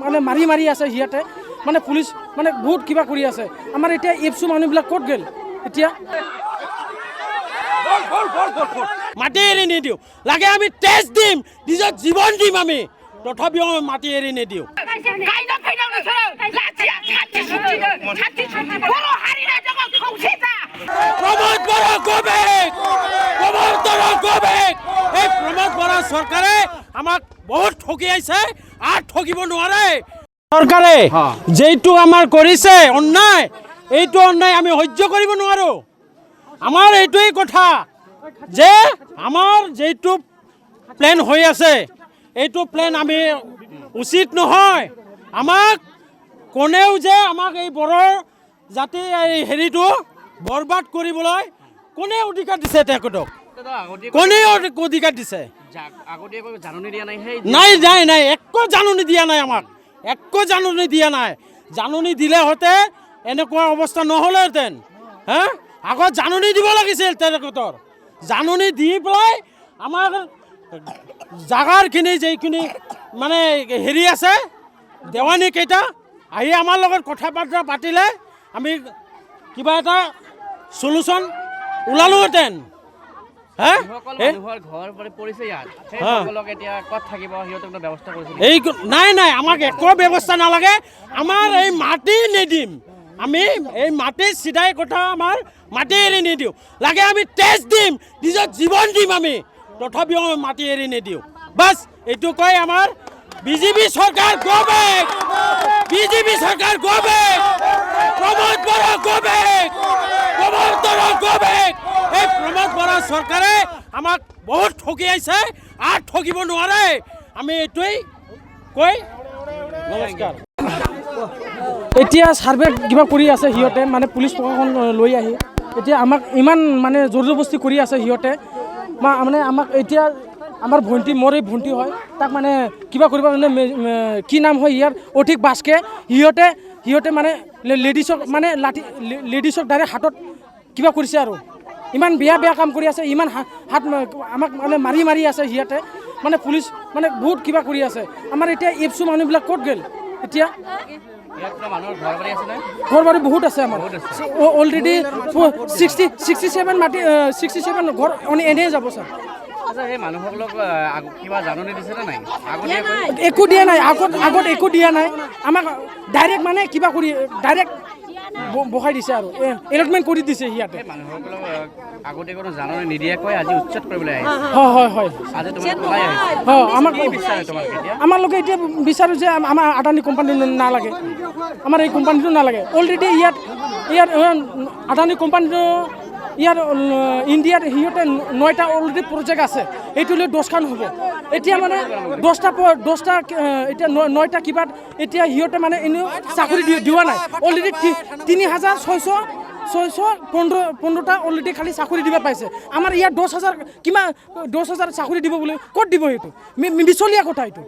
মানে মাৰি মাৰি আছে সিহঁতে মানে পুলিচ মানে বহুত কিবা কৰি আছে আমাৰ এতিয়া এপছু মানুহবিলাক ক'ত গ'ল এতিয়া মাটি এৰি নিদিওঁ লাগে আমি তেজ দিম নিজৰ জীৱন দিম আমি তথাপিও মাটি এৰি নিদিওঁ প্ৰমোদ বৰা এই প্ৰমোদ বৰা চৰকাৰে আমাক বহুত ঠগিয়াইছে আৰু ঠগিব নোৱাৰে চৰকাৰে যেইটো আমাৰ কৰিছে অন্যায় এইটো অন্যায় আমি সহ্য কৰিব নোৱাৰোঁ আমাৰ এইটোৱেই কথা যে আমাৰ যেইটো প্লেন হৈ আছে এইটো প্লেন আমি উচিত নহয় আমাক কোনেও যে আমাক এই বড়োৰ জাতি এই হেৰিটো বৰবাদ কৰিবলৈ কোনে অধিকাৰ দিছে তেখেতক কোনে অধিকাৰ দিছে নাই নাই নাই একো জাননী দিয়া নাই আমাক একো জাননী দিয়া নাই জাননী দিলে হতে এনেকুৱা অৱস্থা নহ'লেহেঁতেন হা আগত জাননী দিব লাগিছিল তেখেতৰ জাননী দি পেলাই আমাৰ জাগাৰখিনি যেইখিনি মানে হেৰি আছে দেৱানী কেইটা আহি আমাৰ লগত কথা বাৰ্তা পাতিলে আমি কিবা এটা সলিউশ্যন ওলালোহেঁতেন এই নাই নাই আমাক একো ব্যৱস্থা নালাগে আমাৰ এই মাটি নিদিম আমি এই মাটি চিধাই কথা আমাৰ মাটি এৰি নিদিওঁ লাগে আমি তেজ দিম নিজৰ জীৱন দিম আমি তথাপিও মাটি এৰি নিদিওঁ বাছ এইটো কয় আমাৰ বিজেপি চৰকাৰ গো বেক বিজেপি চৰকাৰ go back Pramod Bora go back এই প্ৰমোদ বৰা চৰকাৰে আমাক বহুত ঠগিয়াইছে আৰু ঠগিব নোৱাৰে আমি এইটোৱেই কৈ নমস্কাৰ এতিয়া ছাৰ্ভে কিবা কৰি আছে সিহঁতে মানে পুলিচ প্ৰশাসন লৈ আহি এতিয়া আমাক ইমান মানে জোৰ জবস্তি কৰি আছে সিহঁতে মানে আমাক এতিয়া আমাৰ ভণ্টি মোৰ এই ভণ্টি হয় তাক মানে কিবা কৰিব কাৰণে কি নাম হয় ইয়াৰ অধিক বাছকে সিহঁতে মানে লেডিছক মানে লেডিছক ডাইৰেক্ট হাতত কিবা কৰিছে আৰু ইমান বেয়া বেয়া কাম কৰি আছে ইমান হাত আমাক মানে মাৰি মাৰি আছে সিহঁতে মানে পুলিচ মানে বহুত কিবা কৰি আছে আমাৰ এতিয়া এপছু মানুহবিলাক ক'ত গ'ল এতিয়া ঘৰ বাৰী বহুত আছে আমাৰ অলৰেডি 67 মাটি 67 ঘৰ এনেই যাব ছাৰ একো দিয়া নাই আগত একো দিয়া নাই আমাক ডাইৰেক্ট মানে কিবা কৰি ডাইৰেক্ট বহাই দিছে আৰু এলটমেণ্ট কৰি দিছে সিহঁতে আমালোকে এতিয়া বিচাৰোঁ যে আমাৰ আদানী কোম্পানী নালাগে আমাৰ এই কোম্পানীটো নালাগে অলৰেডি ইয়াত আদানী কোম্পানীটো ইয়াৰ ইণ্ডিয়াত সিহঁতে 9টা অলৰেডি প্ৰজেক্ট আছে এইটো লৈ 10খান হ'ব এতিয়া মানে 10টা এতিয়া 9টা কিবা এতিয়া সিহঁতে মানে এনেও চাকৰি দিয়া নাই অলৰেডি 3615টা অলৰেডি খালি চাকৰি দিব পাইছে আমাৰ ইয়াত 10,000 কিমান 10,000 চাকৰি দিব বুলি ক'ত দিব সেইটো মিছলীয়া কথা এইটো